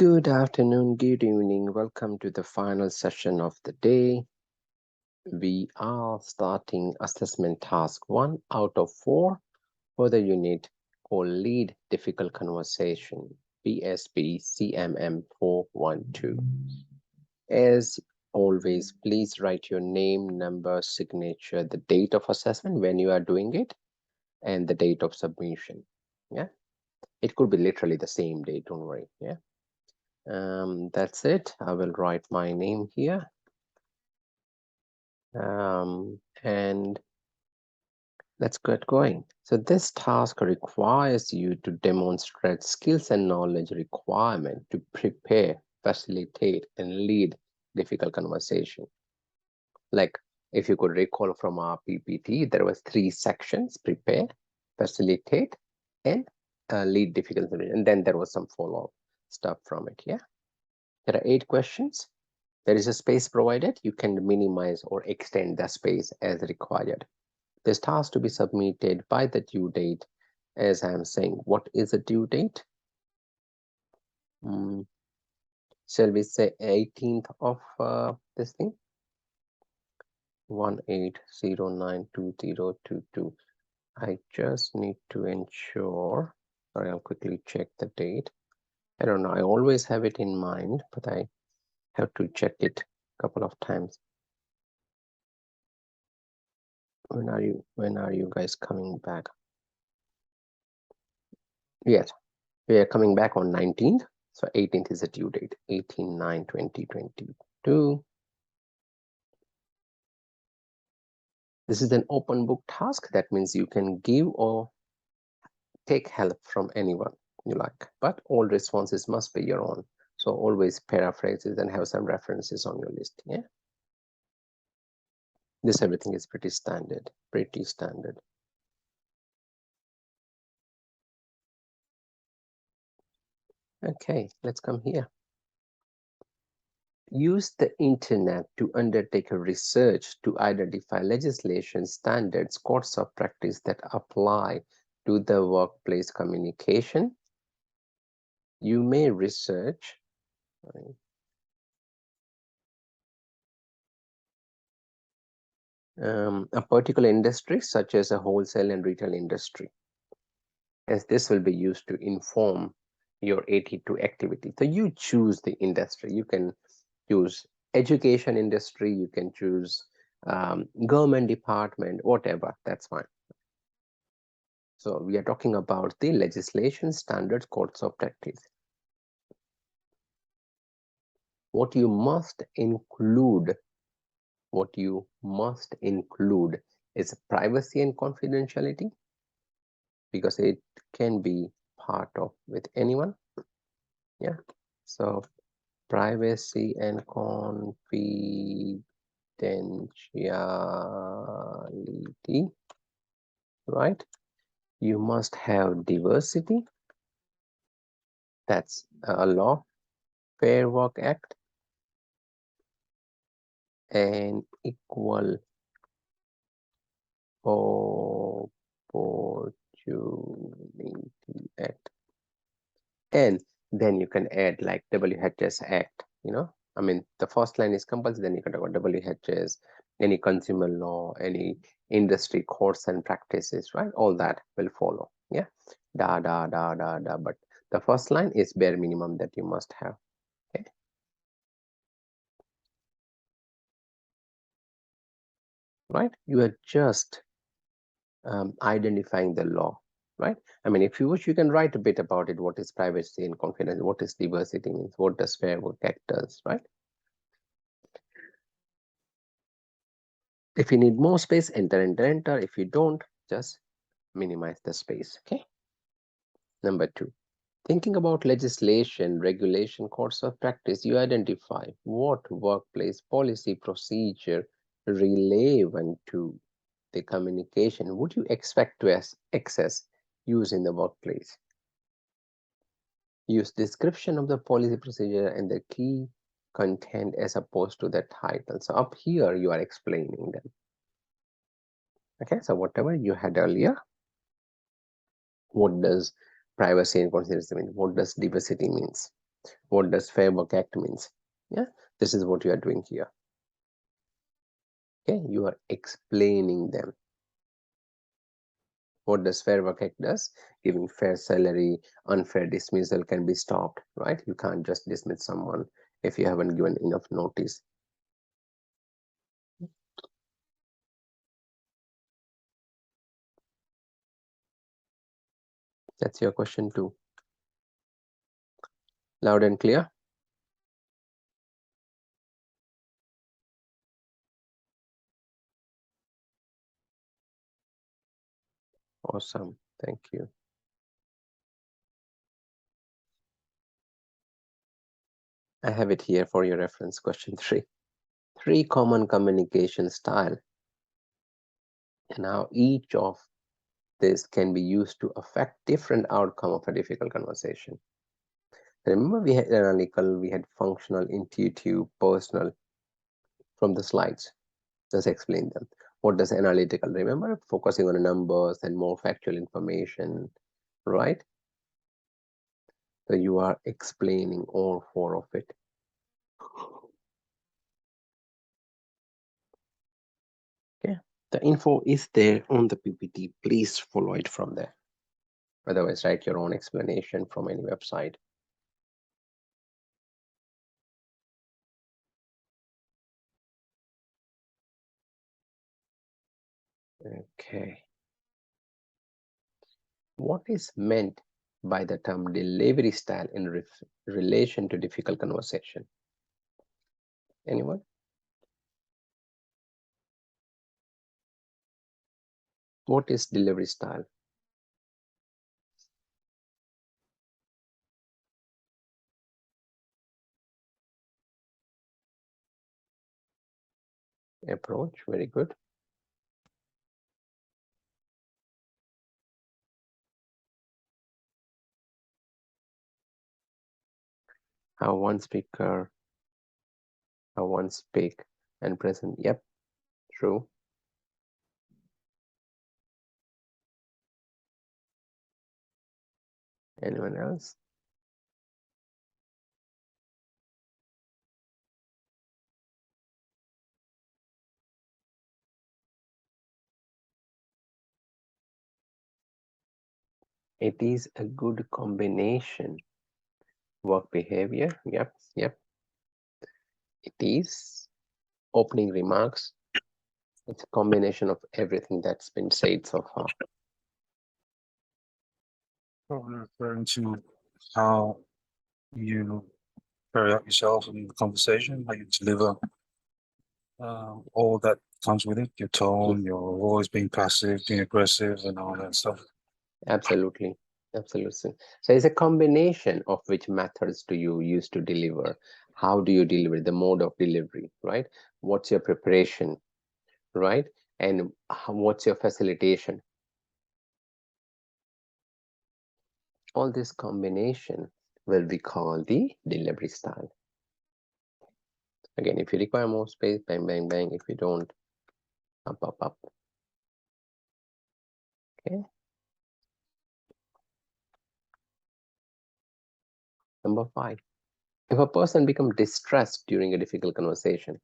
Good afternoon, good evening. Welcome to the final session of the day. We are starting assessment task 1 out of 4 for the unit called Lead Difficult Conversation, BSBCMM412. As always, please write your name, number, signature, the date of assessment when you are doing it, and the date of submission. Yeah, it could be literally the same day, don't worry. Yeah. That's it. I will write my name here. And let's get going. So this task requires you to demonstrate skills and knowledge requirement to prepare, facilitate, and lead difficult conversation. Like if you could recall from our PPT, there was 3 sections: prepare, facilitate, and lead difficult conversation. And then there was some follow-up stuff from it. Yeah. There are 8 questions. There is a space provided. You can minimize or extend the space as required. This task to be submitted by the due date. As I'm saying, what is the due date? Shall we say 18th of this thing? 18092022. I just need to ensure. Sorry, I'll quickly check the date. I don't know. I always have it in mind, but I have to check it a couple of times. When are you guys coming back? Yes, we are coming back on 19th. So 18th is the due date, 18/9/2022. This is an open book task. That means you can give or take help from anyone you like, but all responses must be your own. So always paraphrases and have some references on your list. Yeah. This everything is pretty standard, Okay, let's come here. Use the internet to undertake a research to identify legislation, standards, codes of practice that apply to the workplace communication. You may research a particular industry, such as a wholesale and retail industry, as this will be used to inform your AT2 activity. So you choose the industry. You can choose education industry, you can choose government department, whatever, that's fine. So we are talking about the legislation, standards, codes of practice. What you must include is privacy and confidentiality, because it can be part of with anyone. Yeah. So privacy and confidentiality, right? You must have diversity. That's a law. Fair Work Act and Equal Opportunity Act. And then you can add like WHS Act, you know. I mean, the first line is compulsory, then you can talk about WHS, any consumer law, any industry codes and practices, right? All that will follow. Yeah. But the first line is bare minimum that you must have. Okay. Right? You are just identifying the law, right? I mean, if you wish, you can write a bit about it. What is privacy and confidence? What is diversity means? What does Fair Work Act does, right? If you need more space, enter. If you don't, just minimize the space, okay? Number 2, thinking about legislation, regulation, course of practice, you identify what workplace policy procedure relevant to the communication would you expect to access use in the workplace. Use description of the policy procedure and the key content as opposed to the title. So up here you are explaining them. Okay, so whatever you had earlier, what does privacy and confidentiality mean? What does diversity means? What does Fair Work Act means? Yeah, this is what you are doing here. Okay, you are explaining them. What does Fair Work Act does? Giving fair salary, unfair dismissal can be stopped, right? You can't just dismiss someone if you haven't given enough notice. That's your question too. Loud and clear? Awesome. Thank you. I have it here for your reference. Question 3. 3 common communication style. And now each of this can be used to affect different outcome of a difficult conversation. Remember, we had analytical, we had functional, intuitive, personal from the slides. Just explain them. What does analytical? Remember, focusing on the numbers and more factual information, right? So you are explaining all 4 of it. Okay, the info is there on the PPT. Please follow it from there. Otherwise, write your own explanation from any website. Okay. What is meant by the term delivery style in relation to difficult conversation? Anyone? What is delivery style? Approach, very good. How one speak and present. Yep, true. Anyone else? It is a good combination. Work behavior. Yep. It is opening remarks. It's a combination of everything that's been said so far. Probably referring to how you carry out yourself in the conversation, how you deliver all that comes with it, your tone, your always being passive, being aggressive, and all that stuff. Absolutely. So it's a combination of which methods do you use to deliver? How do you deliver? The mode of delivery, right? What's your preparation, right? And what's your facilitation? All this combination will be called the delivery style. Again, if you require more space, bang, bang, bang. If you don't, up. Okay. Number 5. If a person becomes distressed during a difficult conversation,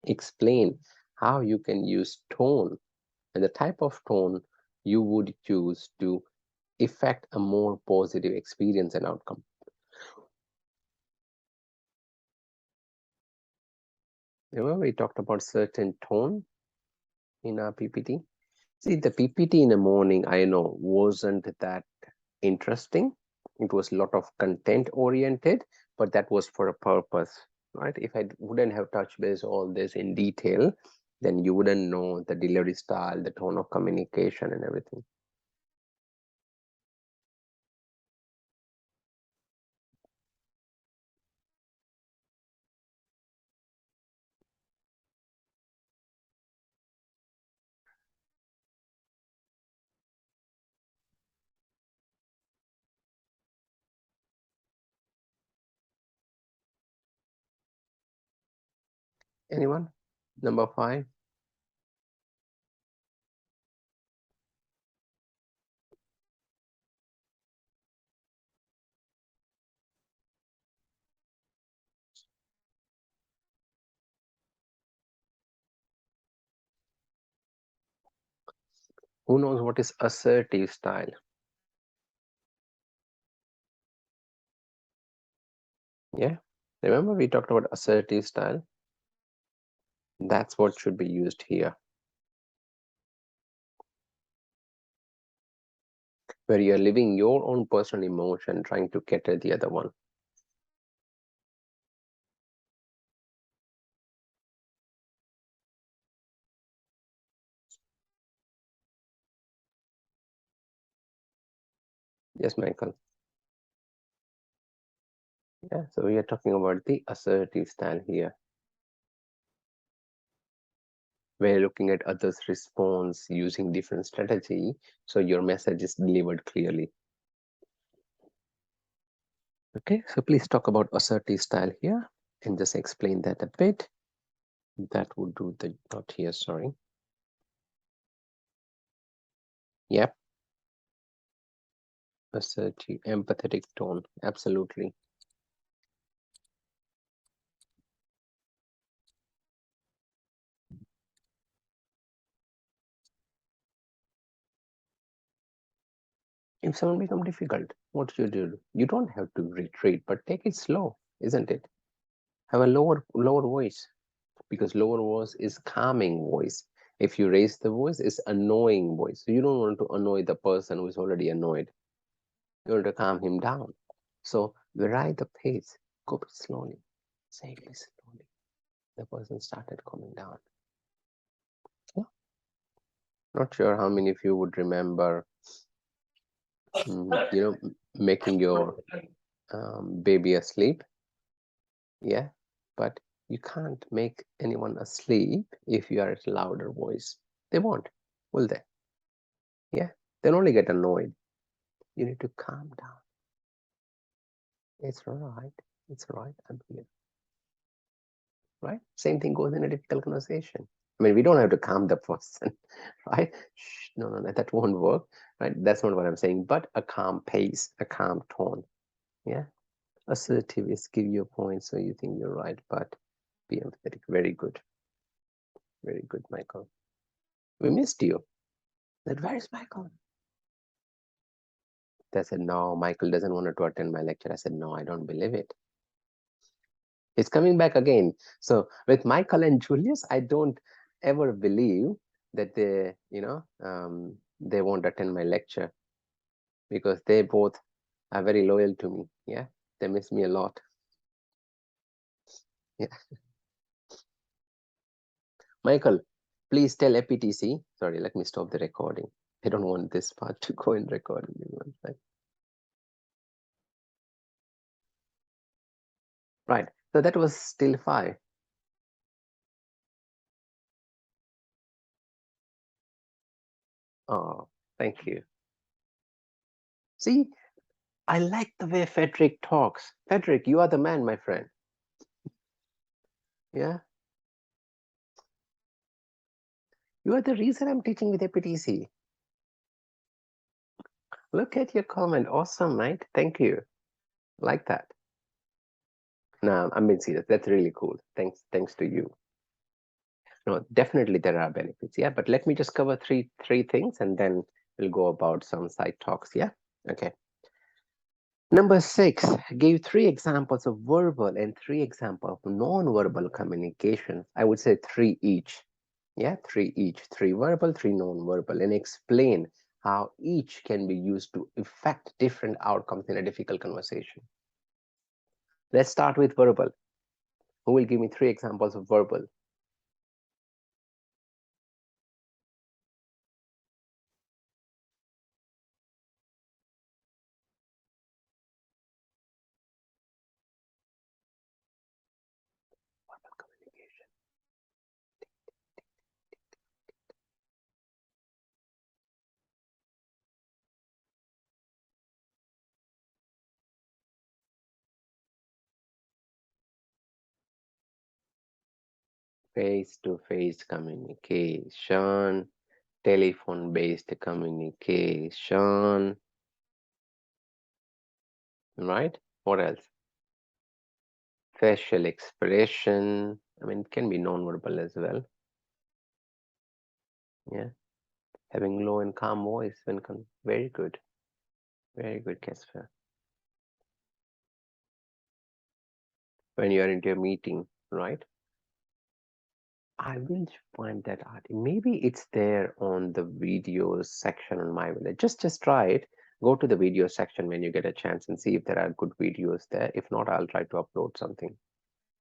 explain how you can use tone and the type of tone you would choose to effect a more positive experience and outcome. Remember, we talked about certain tone in our PPT. See, the PPT in the morning, I know, wasn't that interesting. It was a lot of content oriented, but that was for a purpose, right? If I wouldn't have touched base all this in detail, then you wouldn't know the delivery style, the tone of communication, and everything. Anyone? Number 5. Who knows what is assertive style? Yeah, remember we talked about assertive style? That's what should be used here, where you're living your own personal emotion, trying to cater the other one. Yes, Michael. Yeah, so we are talking about the assertive style here. We're looking at others' response using different strategy, so your message is delivered clearly. Okay, so please talk about assertive style here and just explain that a bit. That would do the not here, sorry. Yep. Assertive, empathetic tone, absolutely. If someone becomes difficult, what should you do? You don't have to retreat, but take it slow, isn't it? Have a lower voice, because lower voice is calming voice. If you raise the voice, it's annoying voice. So you don't want to annoy the person who is already annoyed. You want to calm him down. So vary the pace. Go bit slowly. Say it slowly. The person started calming down. Yeah. Not sure how many of you would remember, making your baby asleep. Yeah, but you can't make anyone asleep if you are at a louder voice. They won't, will they? Yeah, they'll only get annoyed. You need to calm down. It's all right. It's all right. I'm here. Right? Same thing goes in a difficult conversation. I mean, we don't have to calm the person, right? Shh, no, no, no, that won't work, right? That's not what I'm saying, but a calm pace, a calm tone. Yeah. Assertive is give you a point so you think you're right, but be empathetic. Very good. Very good, Michael. We missed you. That where is Michael? They said, no, Michael doesn't want to attend my lecture. I said, no, I don't believe it. It's coming back again. So with Michael and Julius, I don't ever believe that they won't attend my lecture, because they both are very loyal to me. Yeah, they miss me a lot. Yeah. Michael, please tell APTC. Sorry, let me stop the recording. I don't want this part to go in recording. Right. So that was still 5. Oh, thank you. See, I like the way Frederick talks. Frederick, you are the man, my friend. Yeah. You are the reason I'm teaching with APTC. Look at your comment. Awesome, mate. Thank you. Like that. No, I'm being serious. That's really cool. Thanks to you. No, definitely there are benefits. Yeah, but let me just cover three things and then we'll go about some side talks. Yeah. Okay. Number 6, gave 3 examples of verbal and 3 examples of non-verbal communication. I would say 3 each. Yeah, 3 each. 3 verbal, 3 non-verbal, and explain how each can be used to affect different outcomes in a difficult conversation. Let's start with verbal. Who will give me 3 examples of verbal? Verbal communication. Face-to-face communication, telephone-based communication, right? What else? Facial expression. I mean, it can be non-verbal as well. Yeah. Having low and calm voice when very good. Very good, Casper. When you are into a meeting, right? I will find that article. Maybe it's there on the videos section on my village. Just try it. Go to the video section when you get a chance and see if there are good videos there. If not, I'll try to upload something.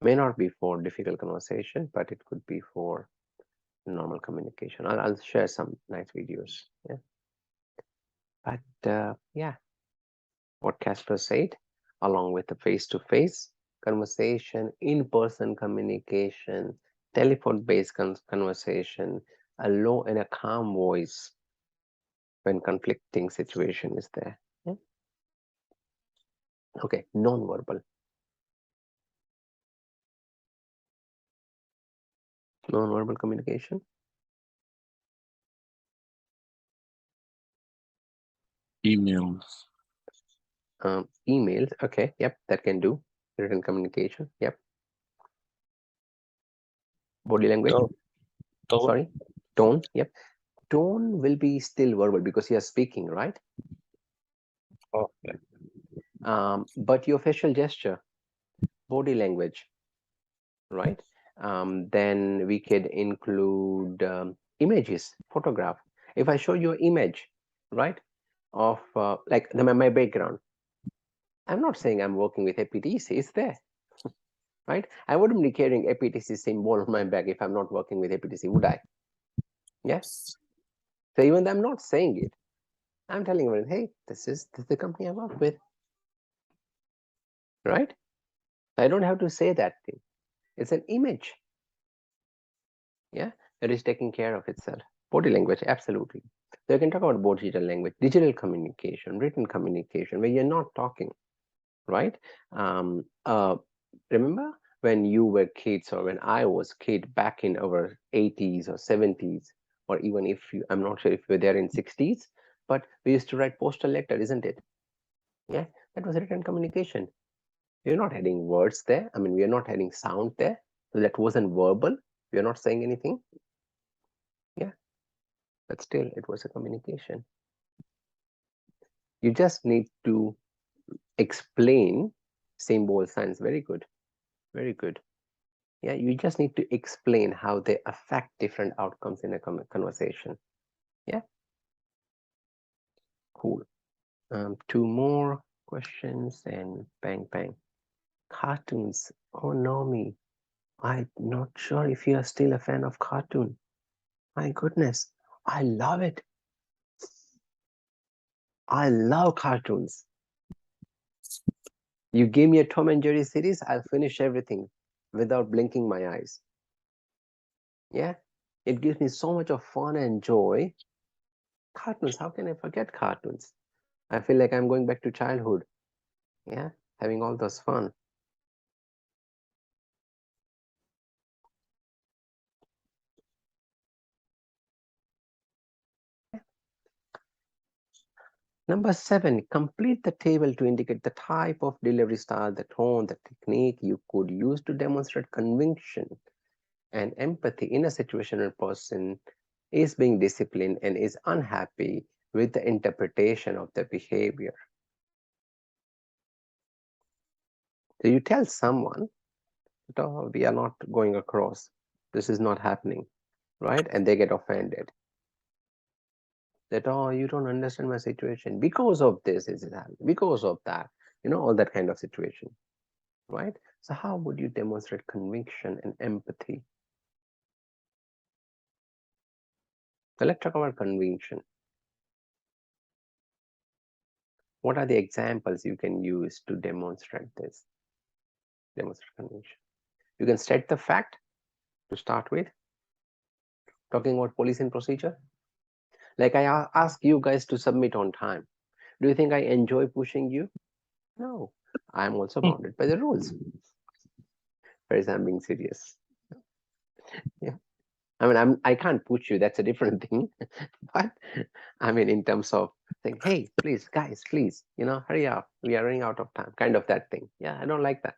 May not be for difficult conversation, but it could be for normal communication. I'll share some nice videos. Yeah. But yeah, what Casper said, along with the face-to-face conversation, in-person communication, telephone-based conversation, a low and a calm voice when conflicting situation is there. Yeah? Okay, non-verbal. Non-verbal communication. Emails. Emails. Okay, yep, that can do. Written communication. Yep. Body language. Tone. Sorry. Tone. Yep. Tone will be still verbal because you are speaking, right? Oh, yeah. But your facial gesture, body language, right? Then we could include images, photograph. If I show you an image, right, of like my background, I'm not saying I'm working with APTC, it's there, right? I wouldn't be carrying APTC symbol on my back if I'm not working with APTC, would I? Yes. So even though I'm not saying it, I'm telling everyone, hey, this is the company I work with, right? I don't have to say that thing. It's an image. Yeah, it is taking care of itself. Body language, absolutely. So you can talk about both digital language, digital communication, written communication, where you're not talking, right? Um, uh, Remember when you were kids or when I was kid back in our 80s or 70s, or even if you, I'm not sure if you were there in 60s, but we used to write postal letter, isn't it? Yeah, that was written communication. We're not adding words there. I mean, we are not adding sound there. So that wasn't verbal. We are not saying anything. Yeah, but still it was a communication. You just need to explain symbol signs. Very good. Very good. Yeah, you just need to explain how they affect different outcomes in a conversation. Yeah, cool. Two more questions and bang bang. Cartoons. Oh no, me. I'm not sure if you are still a fan of cartoon. My goodness, I love it. I love cartoons. You give me a Tom and Jerry series, I'll finish everything without blinking my eyes. Yeah, it gives me so much of fun and joy. Cartoons, how can I forget cartoons? I feel like I'm going back to childhood. Yeah, having all those fun. Number 7, complete the table to indicate the type of delivery style, the tone, the technique you could use to demonstrate conviction and empathy in a situation where a person is being disciplined and is unhappy with the interpretation of their behavior. So you tell someone, oh, we are not going across, this is not happening, right? And they get offended. That, oh, you don't understand my situation because of this is happening, because of that, all that kind of situation, right? So how would you demonstrate conviction and empathy? So let's talk about conviction. What are the examples you can use to demonstrate this? Demonstrate conviction. You can state the fact to start with, talking about policy and procedure. Like I ask you guys to submit on time. Do you think I enjoy pushing you? No, I'm also bounded by the rules. Whereas I'm being serious. Yeah. I mean, I can't push you. That's a different thing. But I mean, in terms of saying, hey, please, guys, please, hurry up. We are running out of time. Kind of that thing. Yeah, I don't like that.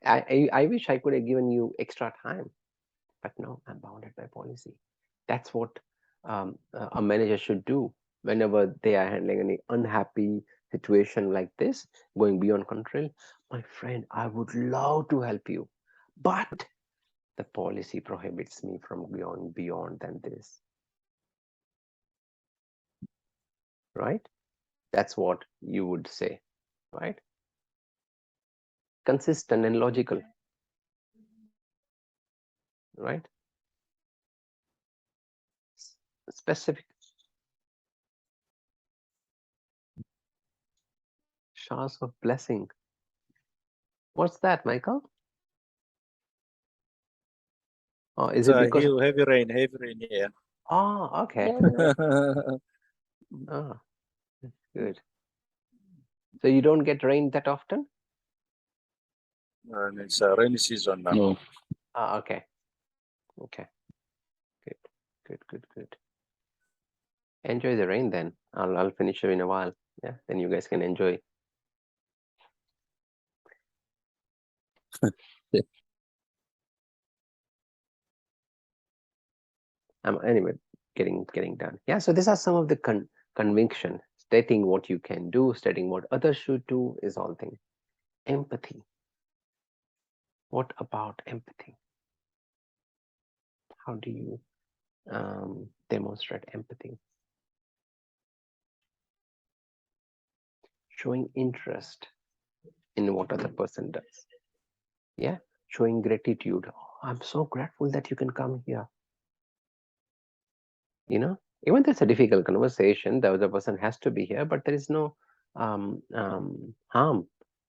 I wish I could have given you extra time, but no, I'm bounded by policy. That's what a manager should do whenever they are handling any unhappy situation like this, going beyond control. My friend, I would love to help you, but the policy prohibits me from going beyond than this, right? That's what you would say, right? Consistent and logical, right? Specific. Showers of blessing. What's that, Michael? Oh, is it because of... heavy rain here. Oh, okay. Oh, good. So you don't get rain that often? And it's a rainy season now. No. Ah, okay. Okay. Good. Good, good, good. Enjoy the rain then. I'll finish it in a while. Yeah, then you guys can enjoy. Anyway, getting done. Yeah, so these are some of the conviction, stating what you can do, stating what others should do is all things. Empathy. What about empathy? How do you demonstrate empathy? Showing interest in what other person does. Yeah, showing gratitude. Oh, I'm so grateful that you can come here. You know, even though it's a difficult conversation, the other person has to be here, but there is no harm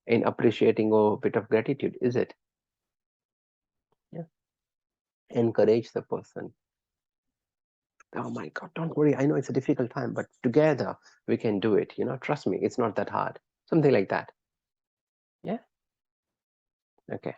in appreciating a bit of gratitude, is it? Yeah. Encourage the person. Oh my God, don't worry. I know it's a difficult time, but together we can do it. You know, trust me, it's not that hard. Something like that. Yeah. Okay.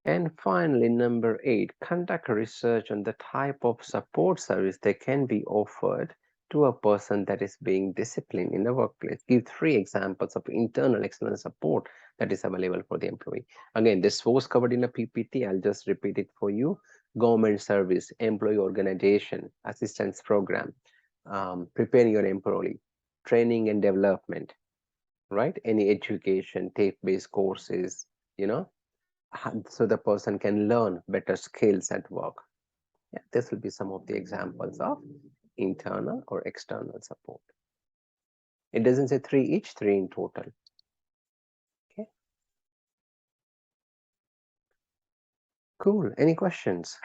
And finally, number 8, conduct research on the type of support service that can be offered to a person that is being disciplined in the workplace. Give 3 examples of internal, external support that is available for the employee. Again, this was covered in a PPT. I'll just repeat it for you. Government service, employee organization, assistance program, preparing your employee, training and development, right? Any education, tape-based courses, you know, so the person can learn better skills at work. Yeah, this will be some of the examples of internal or external support. It doesn't say 3 each, 3 in total. Okay. Cool. Any questions?